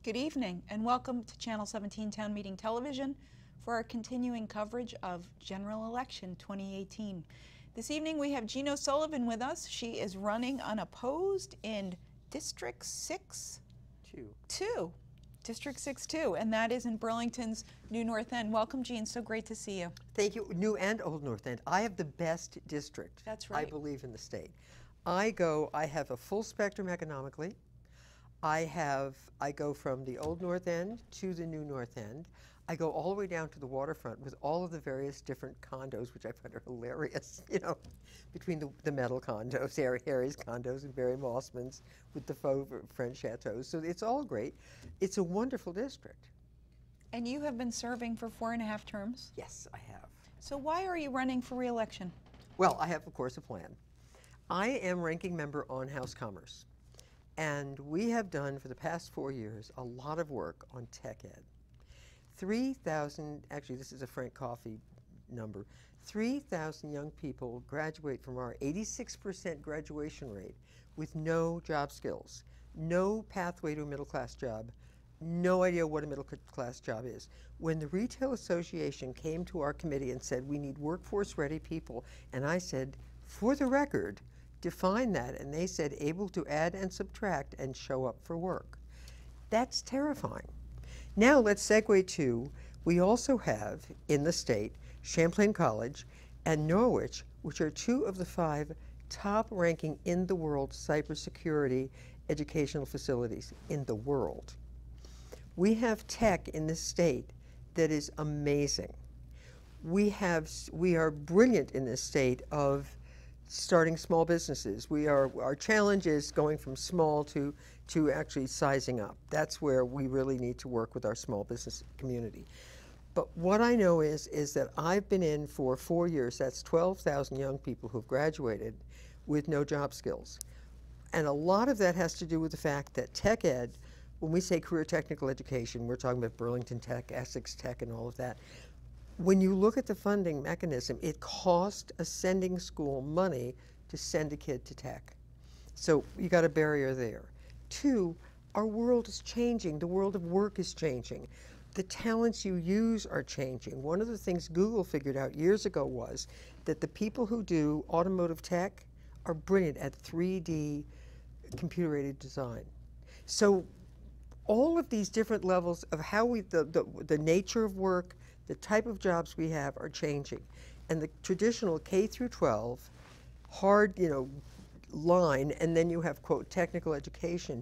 Good evening and welcome to Channel 17 Town Meeting Television for our continuing coverage of General Election 2018. This evening we have Jean O'Sullivan with us. She is running unopposed in District 6-2. District 6-2, and that is in Burlington's New North End. Welcome, Jean. So great to see you. Thank you. New and Old North End. I have the best district. That's right. I believe in the state. I have a full spectrum economically. I go from the Old North End to the New North End. I go all the way down to the waterfront with all of the various different condos, which I find are hilarious, you know, between the metal condos, Harry's condos and Barry Mossman's with the faux French chateaus. So it's all great. It's a wonderful district. And you have been serving for 4.5 terms? Yes, I have. So why are you running for re-election? Well, I have, of course, a plan. I am ranking member on House Commerce. And we have done, for the past 4 years, a lot of work on tech ed. 3,000, actually this is a Frank Coffey number, 3,000 young people graduate from our 86% graduation rate with no job skills, no pathway to a middle-class job, no idea what a middle-class job is. When the Retail Association came to our committee and said, we need workforce-ready people, and I said, for the record, define that, and they said able to add and subtract and show up for work. That's terrifying. Now let's segue to, we also have in the state Champlain College and Norwich, which are 2 of the 5 top ranking in the world cybersecurity educational facilities in the world. We have tech in this state that is amazing. We are brilliant in this state of starting small businesses. Our challenge is going from small to actually sizing up. That's where we really need to work with our small business community. But what I know is that I've been in for 4 years, that's 12,000 young people who've graduated with no job skills. And a lot of that has to do with the fact that tech ed, when we say career technical education, we're talking about Burlington Tech, Essex Tech, and all of that. When you look at the funding mechanism, it costs a sending school money to send a kid to tech. So you got a barrier there. 2, our world is changing. The world of work is changing. The talents you use are changing. One of the things Google figured out years ago was that the people who do automotive tech are brilliant at 3D computer-aided design. So all of these different levels of how the nature of work, the type of jobs we have are changing. And the traditional K through 12, hard, line, and then you have, quote, technical education,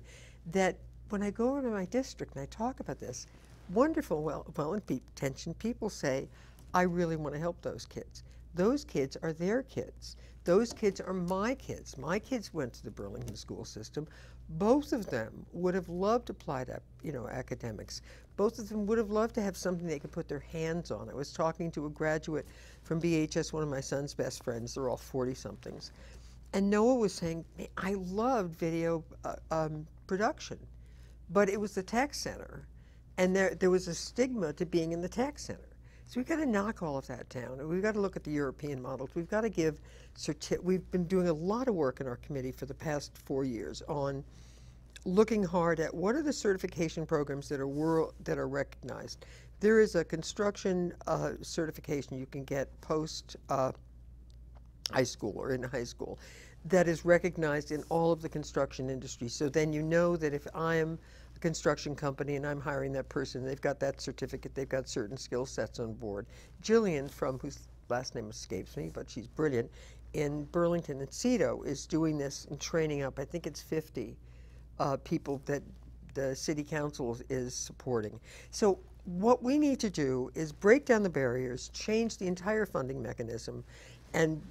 that when I go into my district and I talk about this, wonderful, well-intentioned people say, I really want to help those kids. Those kids are their kids. Those kids are my kids. My kids went to the Burlington school system. Both of them would have loved applied, academics. Both of them would have loved to have something they could put their hands on. I was talking to a graduate from BHS, one of my son's best friends. They're all 40-somethings. And Noah was saying, I loved video production, but it was the tech center. And there was a stigma to being in the tech center. So we've got to knock all of that down. And we've got to look at the European models. We've got to give, we've been doing a lot of work in our committee for the past 4 years on looking hard at what are the certification programs that are recognized. There is a construction certification you can get post high school or in high school that is recognized in all of the construction industry. So then you know that if I am a construction company and I'm hiring that person, they've got that certificate, they've got certain skill sets on board. Jillian, whose last name escapes me, but she's brilliant, in Burlington and CEDO is doing this and training up, I think it's 50 people that the city council is supporting. So what we need to do is break down the barriers, change the entire funding mechanism, and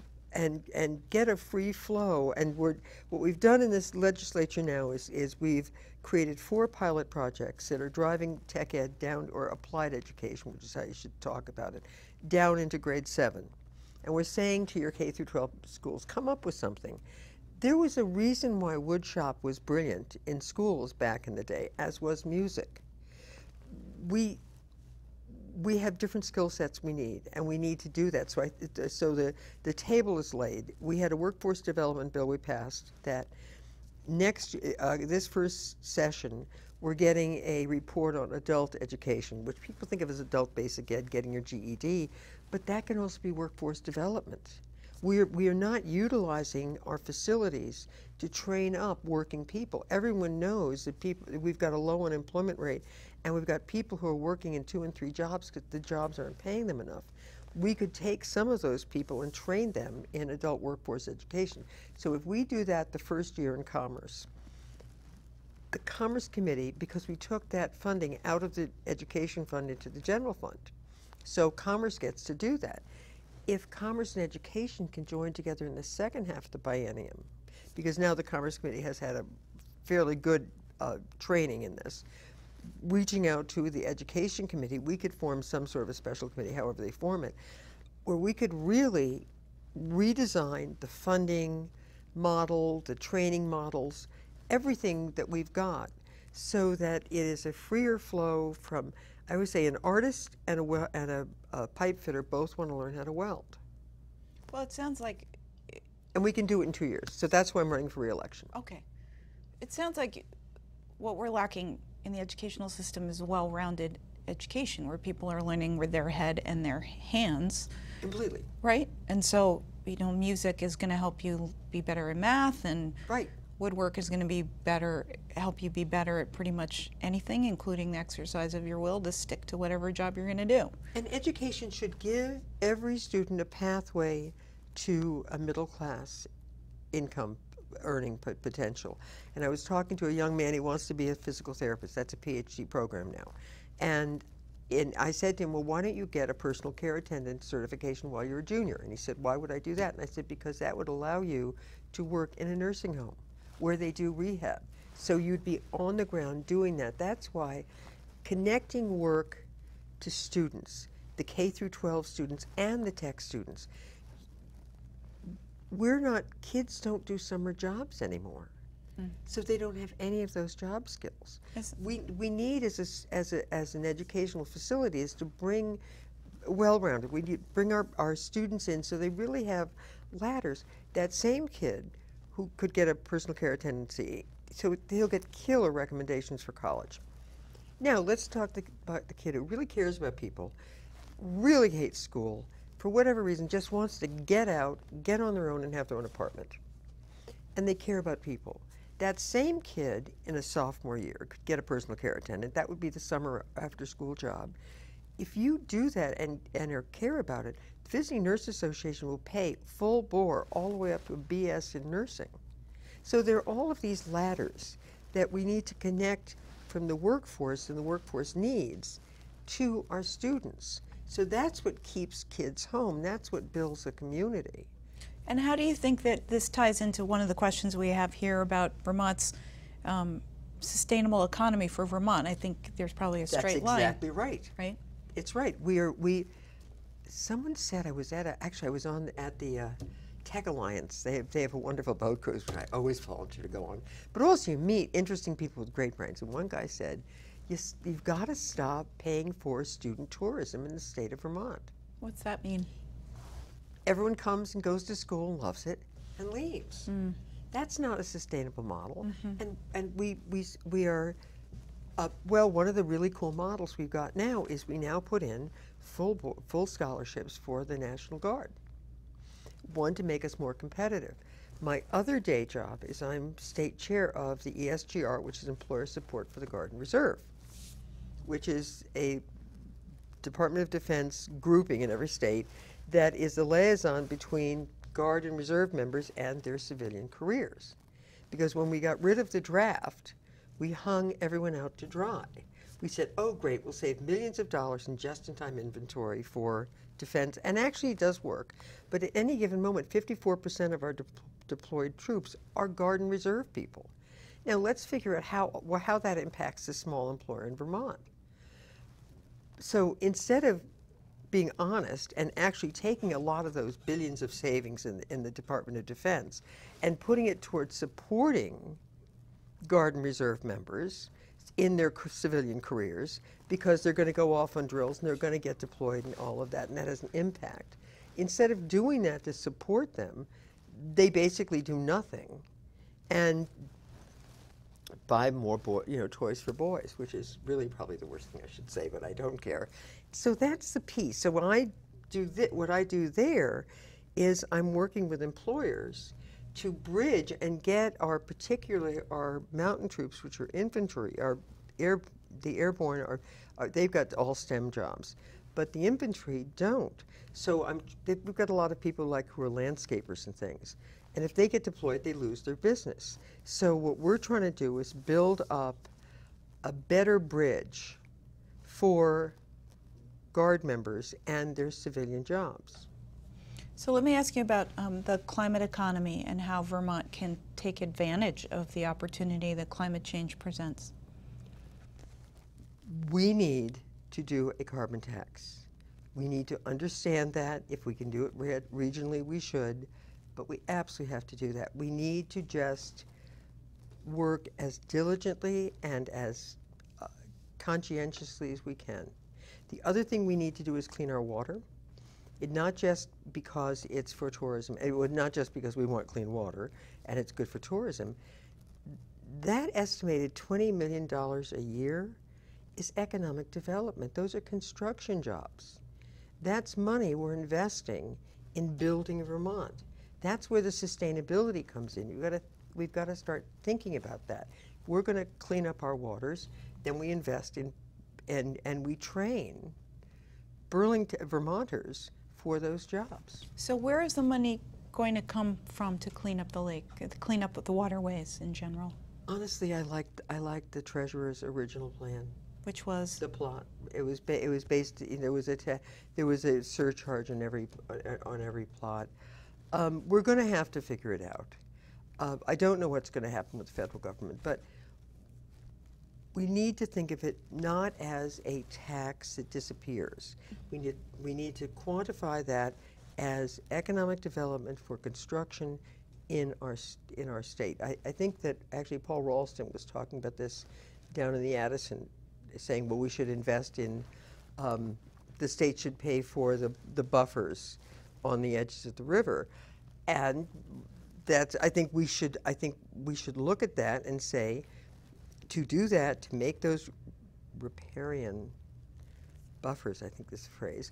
get a free flow. And what we've done in this legislature now is we've created 4 pilot projects that are driving tech ed down, or applied education, which is how you should talk about it, down into grade 7. And we're saying to your K through 12 schools, come up with something. There was a reason why woodshop was brilliant in schools back in the day, as was music. We have different skill sets we need, and we need to do that. So the table is laid. We had a workforce development bill we passed that this first session, we're getting a report on adult education, which people think of as adult basic ed, getting your GED, but that can also be workforce development. We are not utilizing our facilities to train up working people. Everyone knows that we've got a low unemployment rate, and we've got people who are working in 2 and 3 jobs because the jobs aren't paying them enough. We could take some of those people and train them in adult workforce education. So if we do that the first year in Commerce, the Commerce Committee, because we took that funding out of the education fund into the general fund, so Commerce gets to do that. If Commerce and Education can join together in the second half of the biennium, because now the Commerce Committee has had a fairly good training in this, reaching out to the Education Committee, we could form some sort of a special committee, however they form it, where we could really redesign the funding model, the training models, everything that we've got, so that it is a freer flow from, I would say, an artist and a pipe fitter both want to learn how to weld. Well, it sounds like... And we can do it in 2 years, so that's why I'm running for re-election. Okay. It sounds like what we're lacking in the educational system is well-rounded education, where people are learning with their head and their hands. Completely. Right? And so, you know, music is going to help you be better in math, and right. Woodwork is going to be better, help you be better at pretty much anything, including the exercise of your will to stick to whatever job you're going to do. And education should give every student a pathway to a middle-class income earning potential. And I was talking to a young man, he wants to be a physical therapist. That's a PhD program now. And I said to him, well, why don't you get a personal care attendant certification while you're a junior? And he said, why would I do that? And I said, because that would allow you to work in a nursing home where they do rehab. So you'd be on the ground doing that. That's why connecting work to students, the K through 12 students and the tech students, kids don't do summer jobs anymore. So they don't have any of those job skills. Yes. We need, as an educational facility, is to bring well-rounded. We need bring our students in so they really have ladders. That same kid who could get a personal care attendancy, so he'll get killer recommendations for college. Now let's talk about the kid who really cares about people, really hates school, for whatever reason just wants to get out, get on their own and have their own apartment. And they care about people. That same kid in a sophomore year could get a personal care attendant. That would be the summer after school job. If you do that and care about it, the Visiting Nurse Association will pay full bore all the way up to a BS in nursing. So there are all of these ladders that we need to connect from the workforce and the workforce needs to our students. So that's what keeps kids home. That's what builds a community. And how do you think that this ties into one of the questions we have here about Vermont's sustainable economy for Vermont? I think there's probably a straight line. That's exactly right. Right? It's right. Someone said, I was on at the Tech Alliance. They have a wonderful boat cruise, which I always volunteer to go on. But also you meet interesting people with great brains. And one guy said, you've got to stop paying for student tourism in the state of Vermont. What's that mean? Everyone comes and goes to school and loves it and leaves. That's not a sustainable model. And we are, well, one of the really cool models we've got now is we now put in full scholarships for the National Guard. One, to make us more competitive. My other day job is I'm state chair of the ESGR, which is Employer Support for the Guard and Reserve, which is a Department of Defense grouping in every state that is the liaison between Guard and Reserve members and their civilian careers. Because when we got rid of the draft, we hung everyone out to dry. We said, oh great, we'll save millions of dollars in just-in-time inventory for defense, and actually it does work. But at any given moment, 54% of our deployed troops are Guard and Reserve people. Now let's figure out how that impacts the small employer in Vermont. So instead of being honest and actually taking a lot of those billions of savings in the Department of Defense and putting it towards supporting Guard and Reserve members in their civilian careers, because they're going to go off on drills and they're going to get deployed and all of that, and that has an impact. Instead of doing that to support them, they basically do nothing. And buy more toys for boys, which is really probably the worst thing I should say, but I don't care. So that's the piece. So when I do what I do there is I'm working with employers to bridge and get particularly our mountain troops, which are infantry, the airborne they've got all STEM jobs, but the infantry don't. So we've got a lot of people who are landscapers and things, and if they get deployed, they lose their business. So what we're trying to do is build up a better bridge for Guard members and their civilian jobs. So let me ask you about the climate economy and how Vermont can take advantage of the opportunity that climate change presents. We need to do a carbon tax. We need to understand that. If we can do it regionally, we should, but we absolutely have to do that. We need to just work as diligently and as conscientiously as we can. The other thing we need to do is clean our water. Not just because it's for tourism, not just because we want clean water and it's good for tourism. That estimated $20 million a year is economic development. Those are construction jobs. That's money we're investing in building Vermont. That's where the sustainability comes in. We've got to start thinking about that. We're going to clean up our waters, then we invest in and we train Burlington Vermonters for those jobs. So where is the money going to come from to clean up the lake, to clean up the waterways in general? Honestly, I liked the treasurer's original plan. Which was? The plot. It was based. There was a surcharge on every plot. We're going to have to figure it out. I don't know what's going to happen with the federal government, but we need to think of it not as a tax that disappears. We need to quantify that as economic development for construction in our state. I think that actually Paul Ralston was talking about this down in the Addison, saying, well, we should invest in, the state should pay for the buffers on the edges of the river. And I think we should look at that and say, to do that, to make those riparian buffers, I think is the phrase,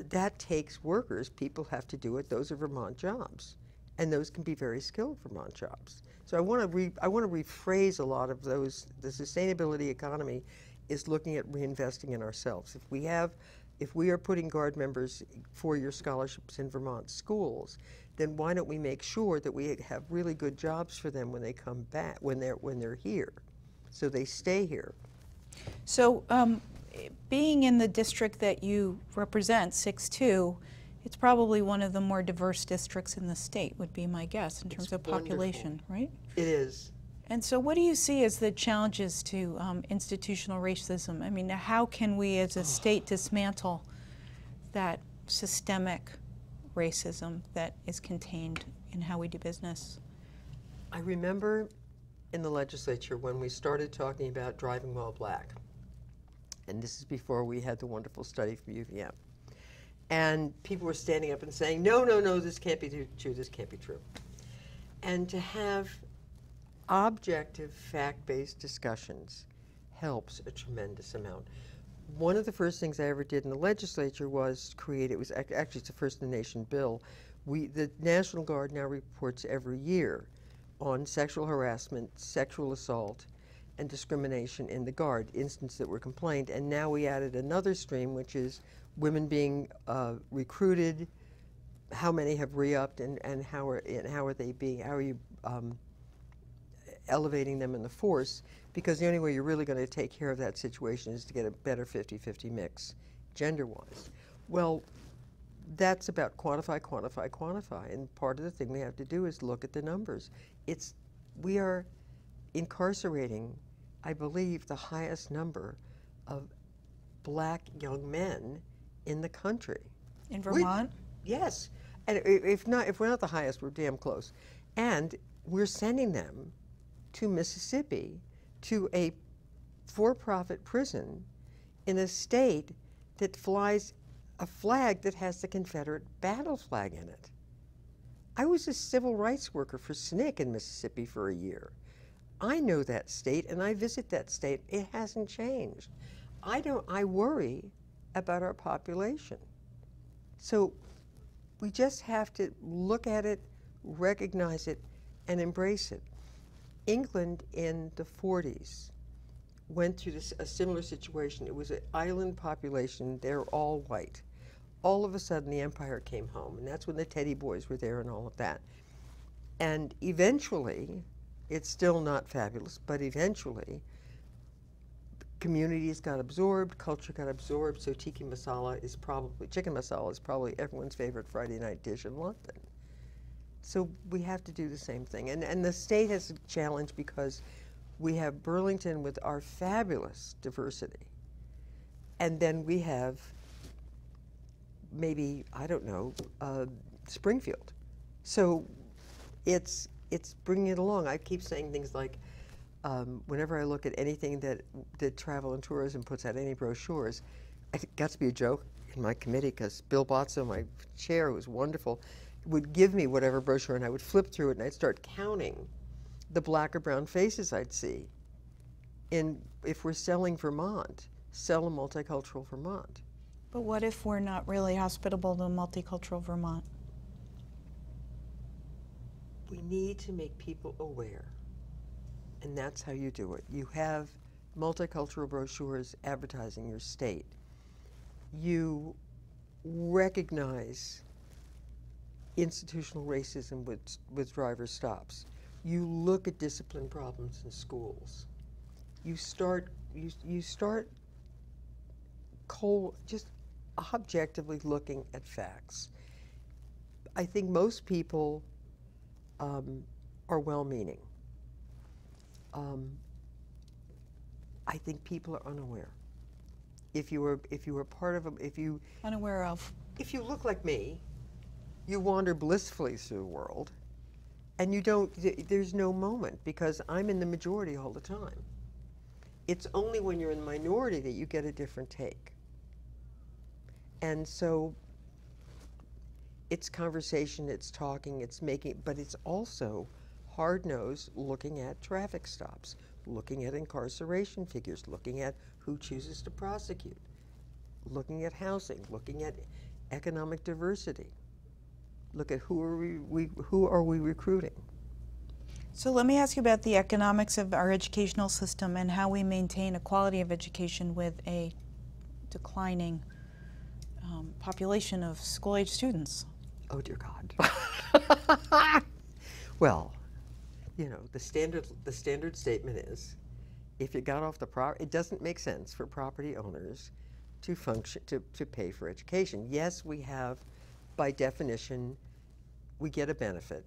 that takes workers. People have to do it. Those are Vermont jobs, and those can be very skilled Vermont jobs. So I want to rephrase a lot of those. The sustainability economy is looking at reinvesting in ourselves. If we are putting Guard members four-year scholarships in Vermont schools, then why don't we make sure that we have really good jobs for them when they come back, when they're here, so they stay here. So being in the district that you represent, 6-2, it's probably one of the more diverse districts in the state, would be my guess, in terms of population, right? It is. And so what do you see as the challenges to institutional racism? I mean, how can we as a state dismantle that systemic racism that is contained in how we do business? I remember in the legislature when we started talking about driving while black, and this is before we had the wonderful study from UVM, and people were standing up and saying, no, no, no, this can't be true, this can't be true. And to have objective, fact-based discussions helps a tremendous amount. One of the first things I ever did in the legislature was create, it was actually it's a first in the nation bill. The National Guard now reports every year on sexual harassment, sexual assault, and discrimination in the Guard, instances that were complained, and now we added another stream, which is women being recruited, how many have re-upped, and how are you elevating them in the force, because the only way you're really going to take care of that situation is to get a better 50-50 mix, gender-wise. Well, that's about quantify, quantify, quantify, and part of the thing we have to do is look at the numbers. We are incarcerating, I believe, the highest number of black young men in the country. In Vermont? Yes, and if we're not the highest, we're damn close. And we're sending them to Mississippi, to a for-profit prison in a state that flies a flag that has the Confederate battle flag in it. I was a civil rights worker for SNCC in Mississippi for a year. I know that state and I visit that state. It hasn't changed. I worry about our population. So we just have to look at it, recognize it, and embrace it. England in the 40s went through a similar situation. It was an island population. They're all white. All of a sudden, the empire came home, and that's when the Teddy Boys were there and all of that. And eventually, it's still not fabulous, but eventually, communities got absorbed, culture got absorbed, so chicken masala is probably everyone's favorite Friday night dish in London. So we have to do the same thing. And the state has a challenge because we have Burlington with our fabulous diversity. And then we have maybe, I don't know, Springfield. So it's bringing it along. I keep saying things like, whenever I look at anything that Travel and Tourism puts out, any brochures, it got to be a joke in my committee because Bill Botso, my chair, who was wonderful, would give me whatever brochure and I would flip through it and I'd start counting the black or brown faces I'd see. If we're selling Vermont, sell a multicultural Vermont. But what if we're not really hospitable to multicultural Vermont? We need to make people aware. And that's how you do it. You have multicultural brochures advertising your state. You recognize institutional racism with driver stops. You look at discipline problems in schools. You start just objectively looking at facts. I think most people are well-meaning. I think people are unaware. If you were part of Unaware of? If you look like me, you wander blissfully through the world, and there's no moment because I'm in the majority all the time. It's only when you're in the minority that you get a different take. And so it's conversation, it's talking, it's making, but it's also hard-nosed looking at traffic stops, looking at incarceration figures, looking at who chooses to prosecute, looking at housing, looking at economic diversity. Look at who are we recruiting. So let me ask you about the economics of our educational system and how we maintain a quality of education with a declining population of school-age students. Oh dear God. Well, you know, the standard statement is, if you got off the it doesn't make sense for property owners to pay for education. Yes, we have, by definition, we get a benefit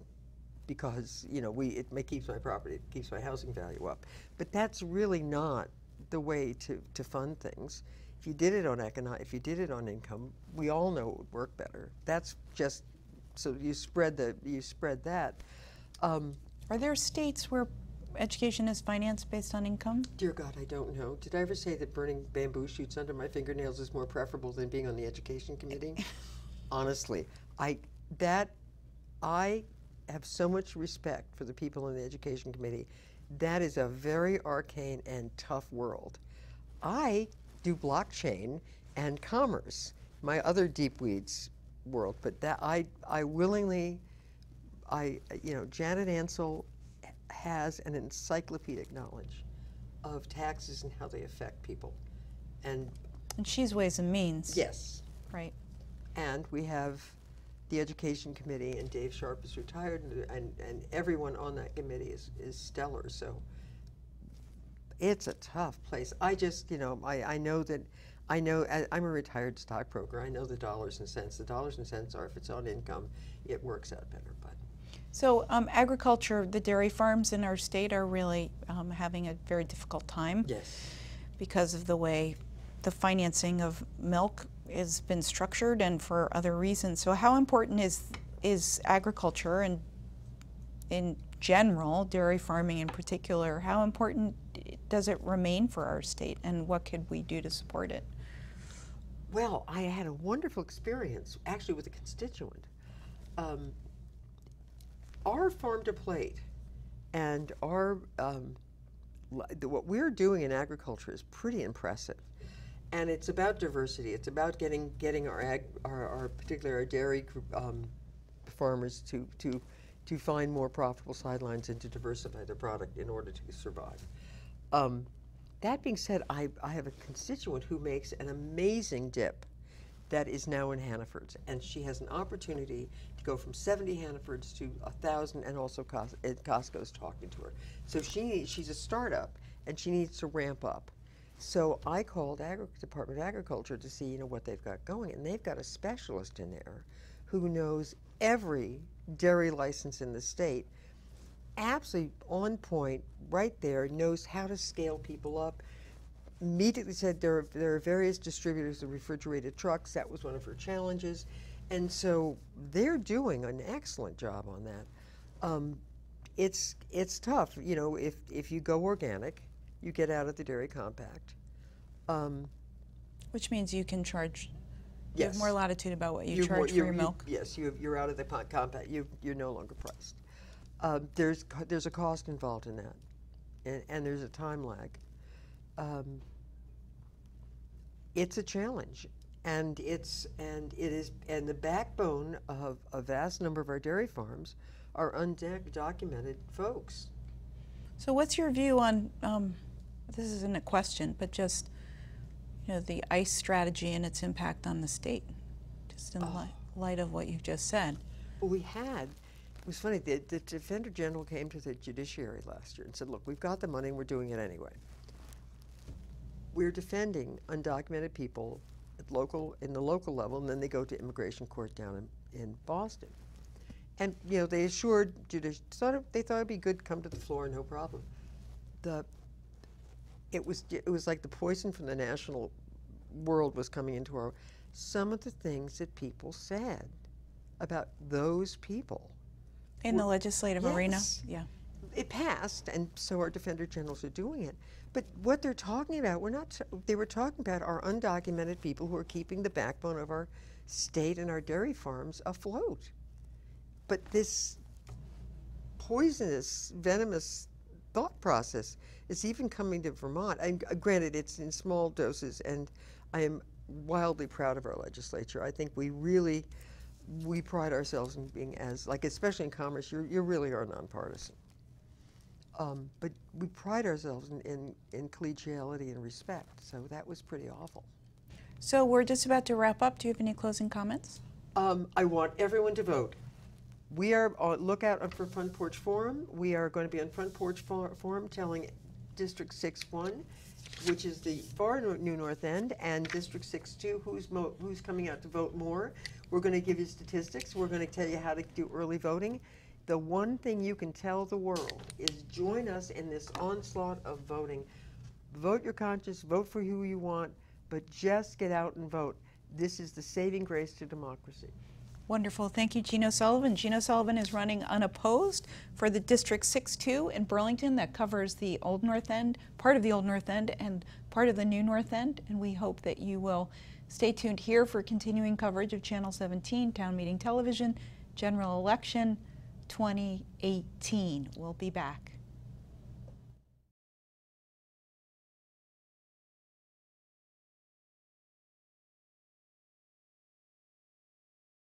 because, you know, it keeps my property, it keeps my housing value up. But that's really not the way to fund things. If you did it on income, we all know it would work better. That's just, so you spread that. Are there states where education is financed based on income? Dear God, I don't know. Did I ever say that burning bamboo shoots under my fingernails is more preferable than being on the education committee? Honestly, I have so much respect for the people in the education committee. That is a very arcane and tough world. I do blockchain and commerce, my other deep weeds world, but that I willingly, you know, Janet Ansel has an encyclopedic knowledge of taxes and how they affect people. And she's Ways and Means. Yes. Right. And we have the Education Committee, and Dave Sharp is retired, and everyone on that committee is stellar. So it's a tough place. I just, you know, I know I'm a retired stockbroker. I know the dollars and cents. The dollars and cents are, if it's on income, it works out better. But so agriculture, the dairy farms in our state are really having a very difficult time. Yes. Because of the way the financing of milk has been structured and for other reasons. So how important is agriculture, and in general, dairy farming in particular, how important does it remain for our state, and what could we do to support it? Well, I had a wonderful experience actually with a constituent. Our farm to plate And what we're doing in agriculture is pretty impressive. And it's about diversity. It's about getting particularly our dairy farmers to find more profitable sidelines and to diversify their product in order to survive. That being said, I have a constituent who makes an amazing dip that is now in Hannafords, and she has an opportunity to go from 70 Hannafords to 1,000, and also Costco's talking to her. So she's a startup, and she needs to ramp up. So I called Department of Agriculture to see what they've got going, and they've got a specialist in there who knows every dairy license in the state, absolutely on point, right there, knows how to scale people up. Immediately said there are various distributors of refrigerated trucks. That was one of her challenges. And so they're doing an excellent job on that. It's tough, if you go organic, you get out of the dairy compact. Which means you can charge, you Yes. have more latitude about what you charge for your milk. Yes, you're out of the compact. You're no longer priced. There's a cost involved in that, and there's a time lag. It's a challenge, and the backbone of a vast number of our dairy farms are undocumented folks. So what's your view on, this isn't a question, but just the ICE strategy and its impact on the state, just in light of what you just said? Well, it was funny, the Defender General came to the judiciary last year and said, look, we've got the money and we're doing it anyway. We're defending undocumented people in the local level, and then they go to immigration court down in Boston. And they assured they thought it'd be good to come to the floor, no problem. It was like the poison from the national world was coming into some of the things that people said about those people. In the legislative arena? Yes. Yeah. It passed, and so our Defender Generals are doing it. But what they're talking about, they were talking about our undocumented people who are keeping the backbone of our state and our dairy farms afloat. But this poisonous, venomous thought process is even coming to Vermont. And granted, it's in small doses, and I am wildly proud of our legislature. I think we pride ourselves in being especially in commerce, you really are nonpartisan. But we pride ourselves in collegiality and respect, so that was pretty awful. So we're just about to wrap up. Do you have any closing comments? I want everyone to vote. We are on lookout for Front Porch Forum. We are going to be on Front Porch Forum telling District 6-1, which is the far New North End, and District 6-2, who's coming out to vote more. We're going to give you statistics. We're going to tell you how to do early voting. The one thing you can tell the world is join us in this onslaught of voting. Vote your conscience, vote for who you want, but just get out and vote. This is the saving grace to democracy. Wonderful. Thank you, Gino Sullivan. Gino Sullivan is running unopposed for the District 6-2 in Burlington that covers the Old North End, part of the Old North End, and part of the New North End. And we hope that you will stay tuned here for continuing coverage of Channel 17, Town Meeting Television, General Election 2018. We'll be back.